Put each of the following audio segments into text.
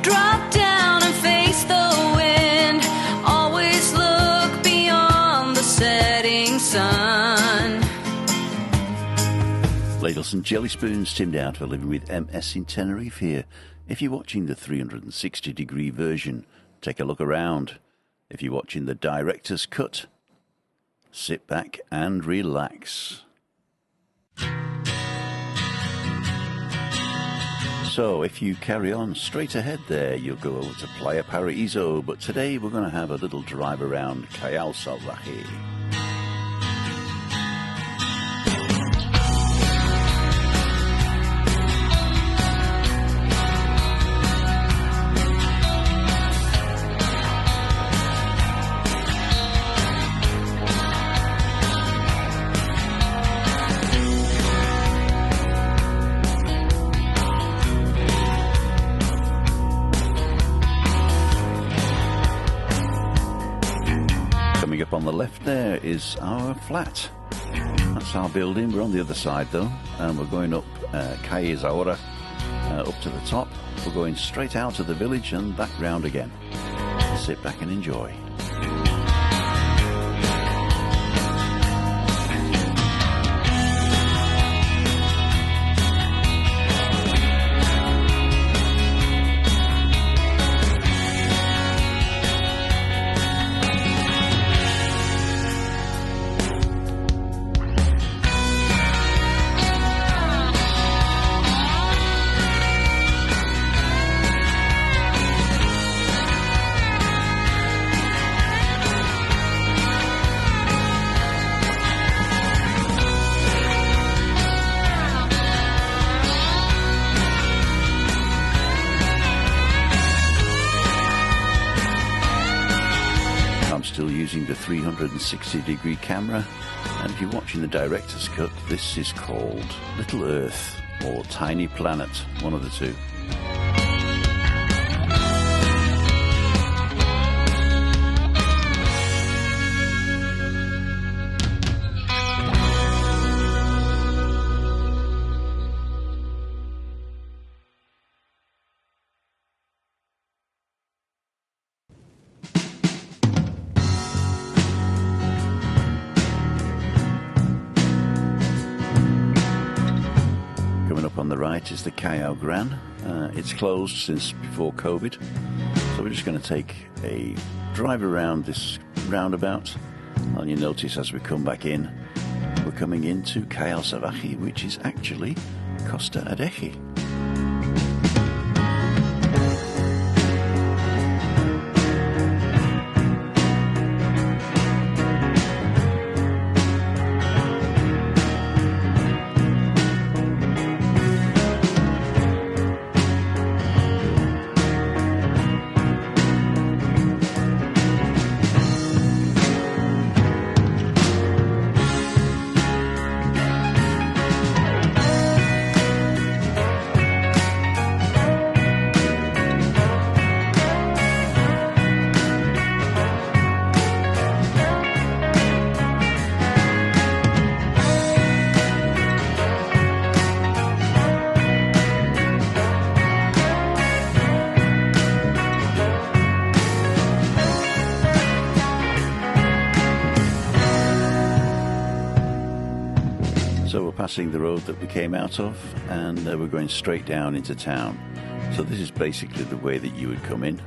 Drop down and face the wind. Always look beyond the setting sun. Ladles and Jelly Spoons, Tim Dowd for Living with MS in Tenerife here. If you're watching the 360-degree version, take a look around. If you're watching the director's cut, sit back and relax. So if you carry on straight ahead there, you'll go over to Playa Paraíso, but today we're going to have a little drive around Callao Salvaje. Up on the left there is our flat. That's our building. We're on the other side though, and we're going up Calles Ahora, up to the top. We're going straight out of the village and back round again. Sit back and enjoy. Still using the 360-degree camera, and if you're watching the director's cut, this is called Little Earth or Tiny Planet, one of the two. On the right is the Callao Gran. It's closed since before COVID, so we're just going to take a drive around this roundabout, and you notice as we come back in, we're coming into Callao Salvaje, which is actually Costa Adeje. So we're passing the road that we came out of, and we're going straight down into town. So this is basically the way that you would come in.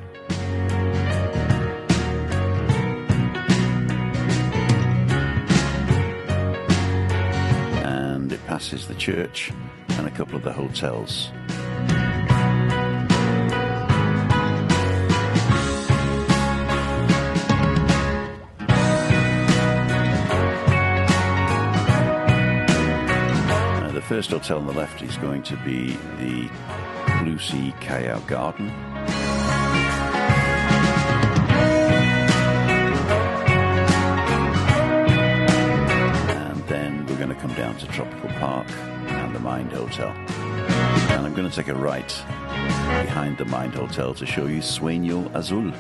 And it passes the church and a couple of the hotels. The first hotel on the left is going to be the Blue Sea Callao Garden. And then we're going to come down to Tropical Park and the Mind Hotel. And I'm going to take a right behind the Mind Hotel to show you Sueño Azul.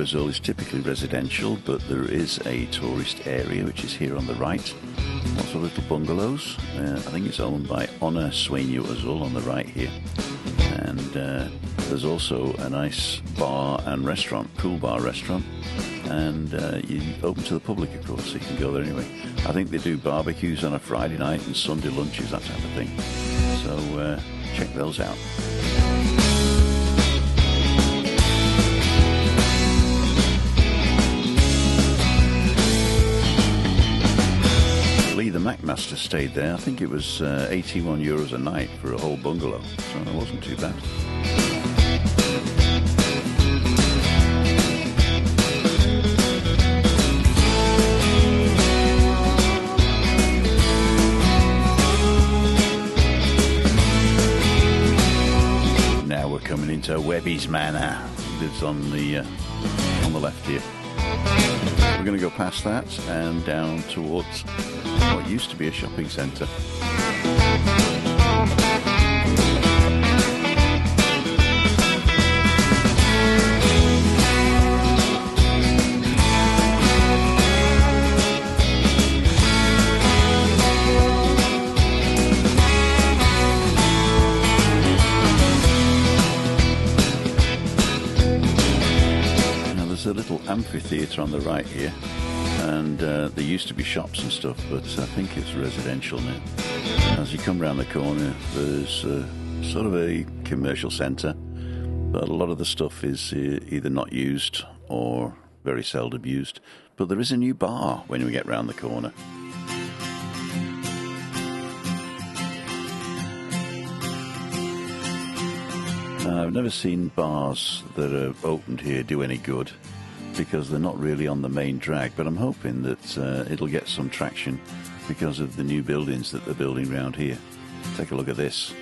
Azul is typically residential, but there is a tourist area which is here on the right. Lots of little bungalows. I think it's owned by Sueño Azul on the right here. And there's also a nice bar and restaurant, pool bar restaurant. And you open to the public, of course, so you can go there anyway. I think they do barbecues on a Friday night and Sunday lunches, that type of thing. So check those out. The McMaster stayed there. I think it was €81 a night for a whole bungalow, so it wasn't too bad. Now we're coming into Webby's Manor. It's on the left here. We're going to go past that and down towards what used to be a shopping centre. Now there's a little amphitheatre on the right here. And there used to be shops and stuff, but I think it's residential now. As you come round the corner, there's sort of a commercial centre, but a lot of the stuff is either not used or very seldom used. But there is a new bar when we get round the corner. I've never seen bars that are opened here do any good, because they're not really on the main drag, but I'm hoping that it'll get some traction because of the new buildings that they're building around here. Take a look at this.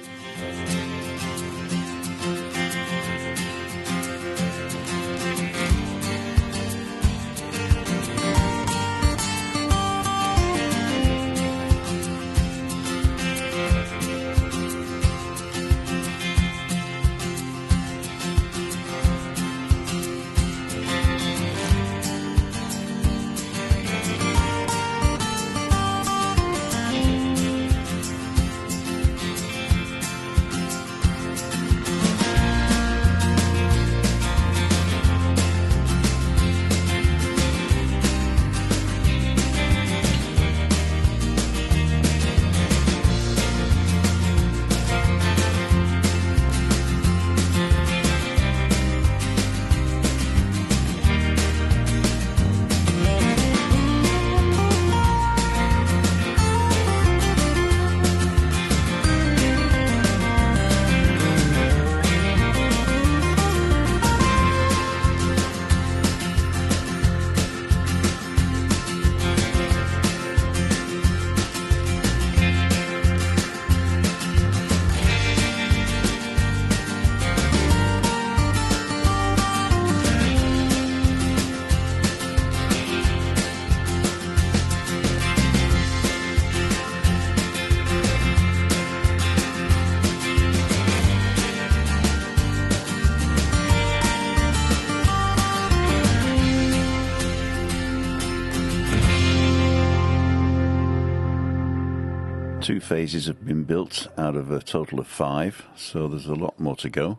Two phases have been built out of a total of 5, so there's a lot more to go.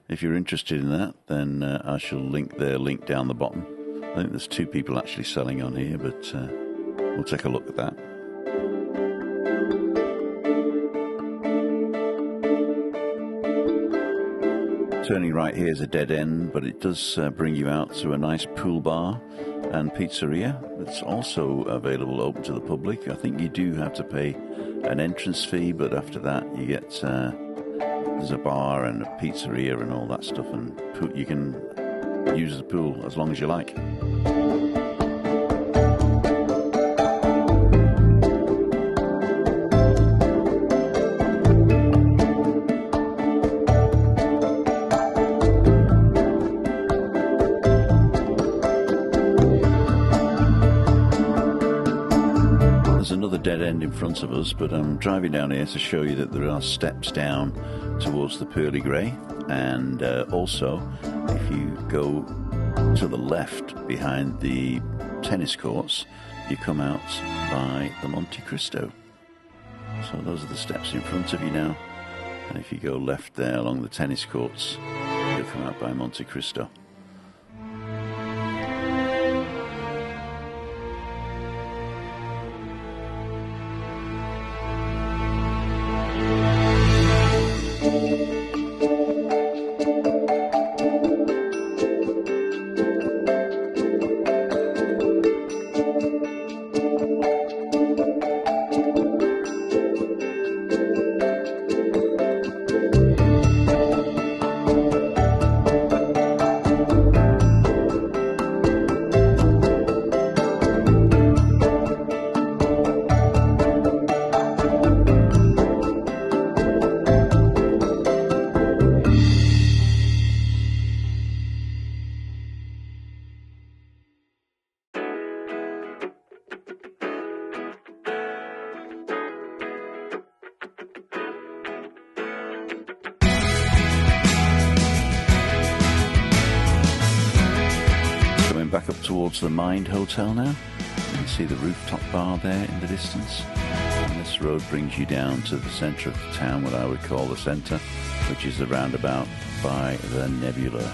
If you're interested in that, then I shall link their link down the bottom. I think there's 2 people actually selling on here, but we'll take a look at that. Turning right here is a dead end, but it does bring you out to a nice pool bar and pizzeria. It's also available open to the public. I think you do have to pay an entrance fee, but after that you get there's a bar and a pizzeria and all that stuff, and you can use the pool as long as you like. Another dead end in front of us, but I'm driving down here to show you that there are steps down towards the Pearly Grey, and also if you go to the left behind the tennis courts, you come out by the Monte Cristo. So those are the steps in front of you now. And if you go left there along the tennis courts, you'll come out by Monte Cristo. Back up towards the Mind Hotel now. You can see the rooftop bar there in the distance. And this road brings you down to the centre of the town, what I would call the centre, which is the roundabout by the Nebula.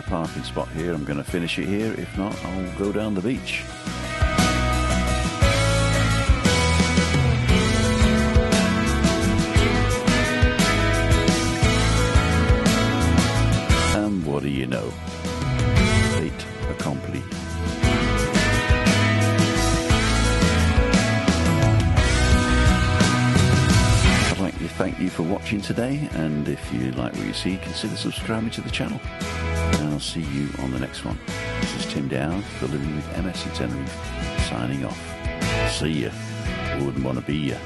Parking spot here. I'm going to finish it here. If not, I'll go down the beach. And what do you know? Fait accompli. I'd like to thank you for watching today, and if you like what you see, consider subscribing to the channel. And I'll see you on the next one. This is Tim Dowd for Living with MS in Tenerife, signing off. See ya. Wouldn't want to be ya.